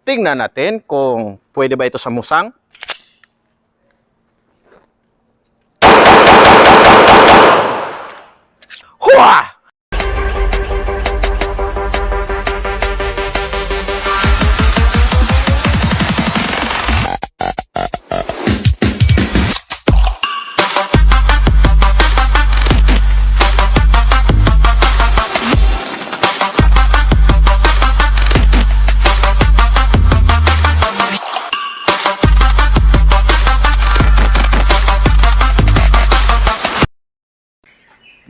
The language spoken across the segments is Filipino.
tingnan natin kung pwede ba ito sa musang. Hua!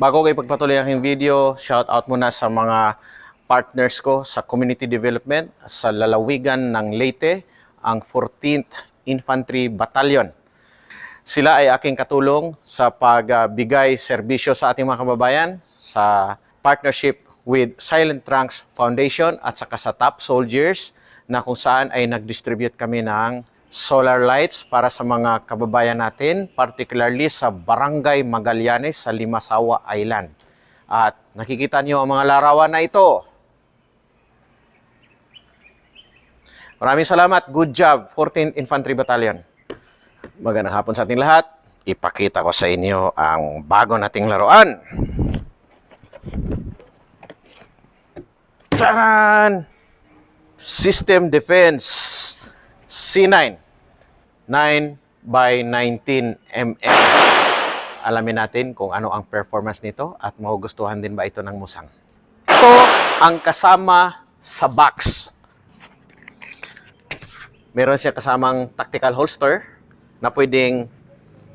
Bago kayo pagpatuloy ang aking video, shout out muna sa mga partners ko sa community development sa lalawigan ng Leyte, ang 14th Infantry Battalion. Sila ay aking katulong sa pagbigay serbisyo sa ating mga kababayan sa partnership with Silent Trunks Foundation at saka sa Top Soldiers na kung saan ay nag-distribute kami ng solar lights para sa mga kababayan natin, particularly sa Barangay Magallanes sa Limasawa Island. At nakikita niyo ang mga larawan na ito. Maraming salamat. Good job, 14th Infantry Battalion. Magandang hapon sa ating lahat. Ipakita ko sa inyo ang bago nating laruan. Taran! System Defense C9. 9 by 19 mm. Alamin natin kung ano ang performance nito at magugustuhan din ba ito ng musang. Ito ang kasama sa box. Meron siya kasamang tactical holster na pwedeng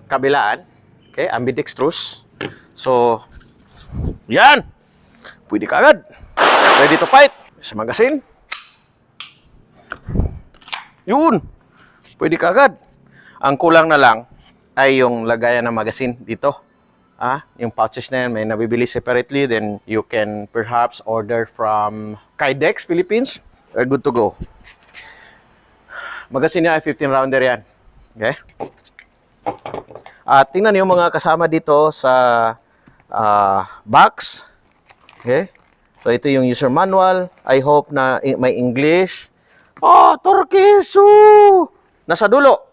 kabilaan. Okay, ambidextrous. So, yan! Pwede ka agad. Ready to fight. Sa magazine. Yun! Pwede ka agad. Ang kulang na lang ay yung lagayan ng magazine dito. Yung pouches na yan, may nabibili separately. Then you can perhaps order from Kydex Philippines. We're good to go. Magazine niya ay 15 rounder yan. Okay? At tingnan niyo mga kasama dito sa box. Okay? So ito yung user manual. I hope na may English. Oh, Turkiso! Nasa dulo,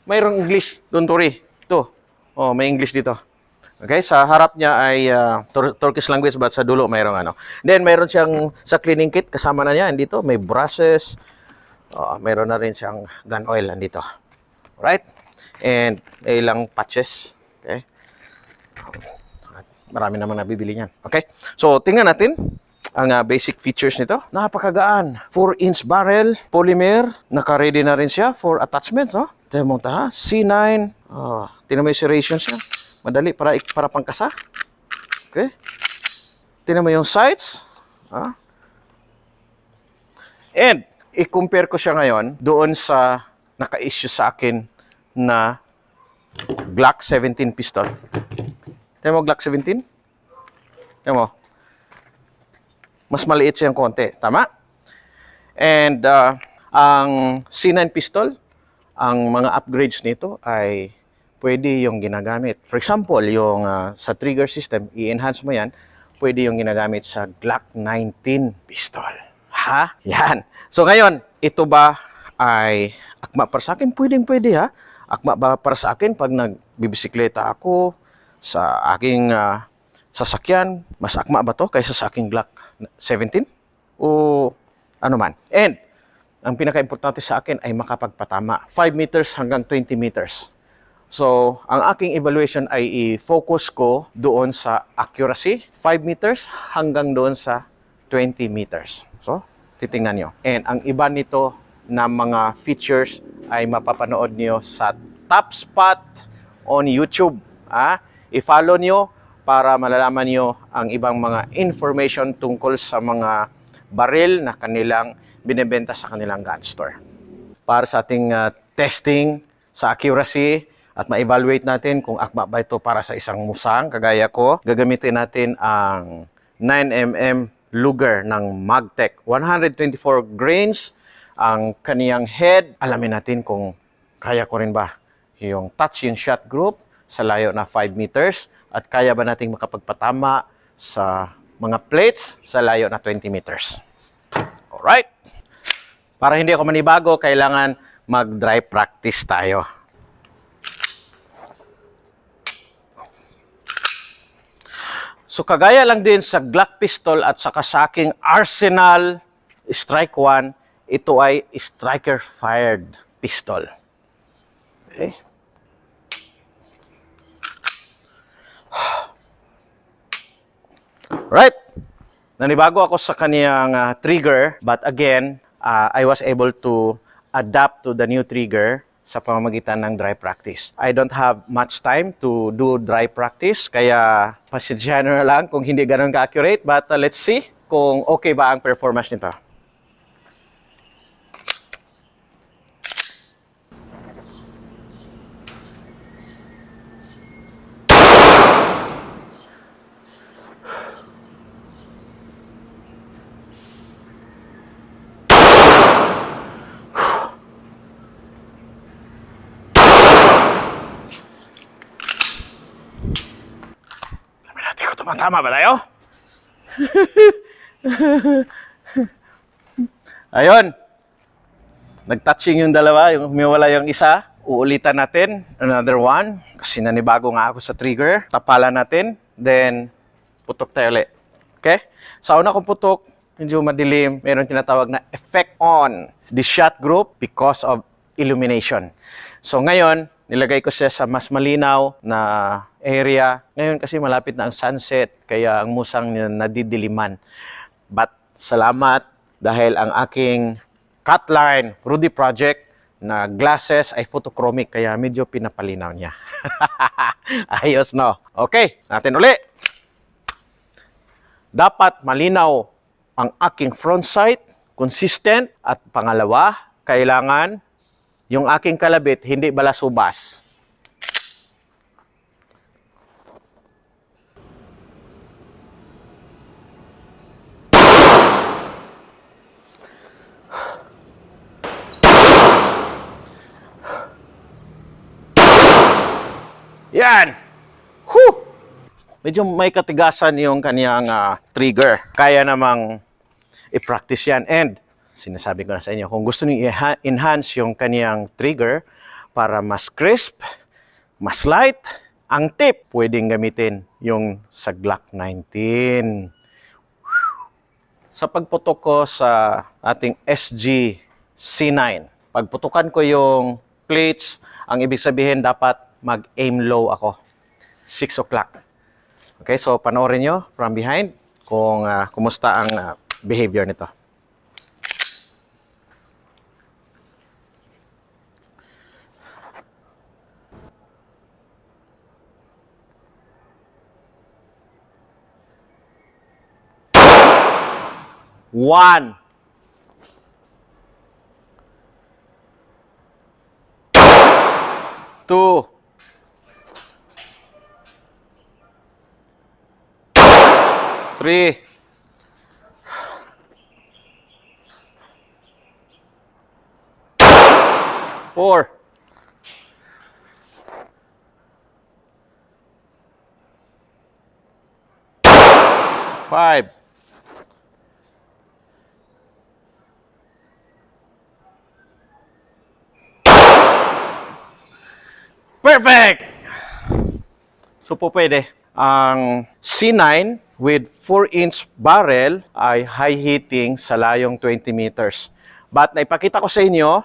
mayroong English. Don't worry. Ito. Oh, may English dito. Okay, sa harap niya ay Turkish language but sa dulo mayroong ano. Then mayroon siyang sa cleaning kit kasama na niya dito, may brushes. Mayroon na rin siyang gun oil andito. Right? And may ilang patches. Okay? Marami namang nabibili niyan. Okay? So, tingnan natin ang basic features nito. Napakagaan. 4-inch barrel, polymer. Naka-ready na rin siya for attachment. No? Tignan mo ito, C9. Tignan mo yung serrations niya. Madali para pangkasa. Okay? Tignan mo yung sights. And, i-compare ko siya ngayon doon sa naka-issue sa akin na Glock 17 pistol. Tignan mo Glock 17? Tignan mo. Mas maliit siyang konti. Tama? And ang C9 pistol, ang mga upgrades nito ay pwede yung ginagamit. For example, yung sa trigger system, i-enhance mo yan, pwede yung ginagamit sa Glock 19 pistol. Ha? Yan. So ngayon, ito ba ay akma para sa akin? Pwedeng-pwede ha. Akma ba para sa akin pag nagbibisikleta ako sa aking sasakyan? Mas akma ba to kaysa sa aking Glock 17 o ano man. And ang pinaka-importante sa akin ay makapagpatama 5 meters hanggang 20 meters. So, ang aking evaluation ay i-focus ko doon sa accuracy 5 meters hanggang doon sa 20 meters. So, titingnan nyo. And ang iba nito na mga features ay mapapanood nyo sa Top Spot on YouTube. I-follow nyo para malalaman nyo ang ibang mga information tungkol sa mga baril na kanilang binebenta sa kanilang gun store. Para sa ating testing sa accuracy at ma-evaluate natin kung akma ba ito para sa isang musang, kagaya ko, gagamitin natin ang 9mm Luger ng Magtech. 124 grains ang kaniyang head. Alamin natin kung kaya ko rin ba yung touching shot group sa layo na 5 meters at kaya ba nating makapagpatama sa mga plates sa layo na 20 meters. Alright. Para hindi ako manibago, kailangan mag-dry practice tayo. So kagaya lang din sa Glock pistol at saka sa aking Arsenal Strike 1, ito ay striker-fired pistol. Okay. Right. Nanibago ako sa kaniyang trigger, but again, I was able to adapt to the new trigger sa pamamagitan ng dry practice. I don't have much time to do dry practice, kaya pasensyahan na lang kung hindi ganun ka-accurate, but let's see kung okay ba ang performance nito. Tama ba tayo? Ayun. Nag-touching yung dalawa, yung umiwala yung isa. Uulitan natin. Another one. Kasi nanibago nga ako sa trigger. Tapalan natin. Then, putok tayo ulit. Okay? Sa una kong putok, medyo madilim. Meron tinatawag na effect on the shot group because of illumination. So ngayon, nilagay ko siya sa mas malinaw na area. Ngayon kasi malapit na ang sunset, kaya ang musang niya nadidiliman. But salamat dahil ang aking Cutline Rudy Project na glasses ay photochromic, kaya medyo pinapalinaw niya. Ayos, no? Okay, natin uli. Dapat malinaw ang aking front sight, consistent, at pangalawa, kailangan yung aking kalabit hindi balasubas. Yan! Whew! Medyo may katigasan yung kaniyang trigger. Kaya namang i-practice yan. And sinasabi ko na sa inyo, kung gusto niyo i-enhance yung kaniyang trigger para mas crisp, mas light, ang tip, pwedeng gamitin yung sa Glock 19. Sa pagputok ko sa ating SG C9, pagputukan ko yung plates, ang ibig sabihin dapat mag-aim low ako. 6 o'clock. Okay, so panoorin nyo from behind kung kumusta ang behavior nito. One. Two. Three. Four. Five. Perfect! So po pwede. Ang C9 with 4-inch barrel ay high hitting sa layong 20 meters. But naipakita ko sa inyo,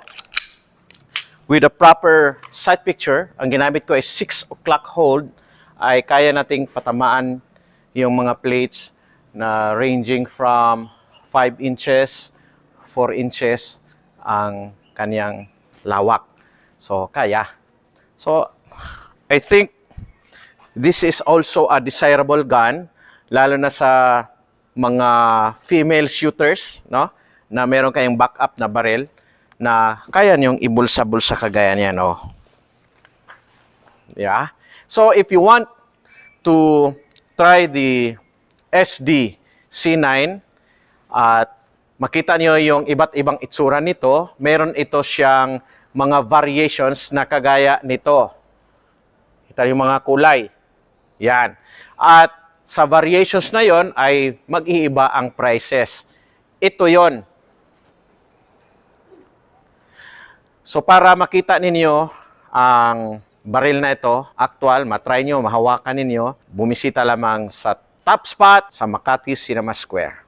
with a proper sight picture, ang ginamit ko ay 6 o'clock hold, ay kaya nating patamaan yung mga plates na ranging from 5 inches, 4 inches ang kanyang lawak. So, kaya. So, I think this is also a desirable gun, lalo na sa mga female shooters, no? Na meron kayong backup na barrel na kaya niyong ibulsa-bulsa kagaya niyan, oh. Yeah. So, if you want to try the SD C9 at makita niyo yung iba't ibang itsura nito, meron ito siyang mga variations na kagaya nito. Kita yung mga kulay. Yan. At sa variations na yon ay mag-iiba ang prices. Ito yon. So para makita ninyo ang baril na ito, actual, matry nyo, mahawakan ninyo, bumisita lamang sa Top Spot sa Makati Cinema Square.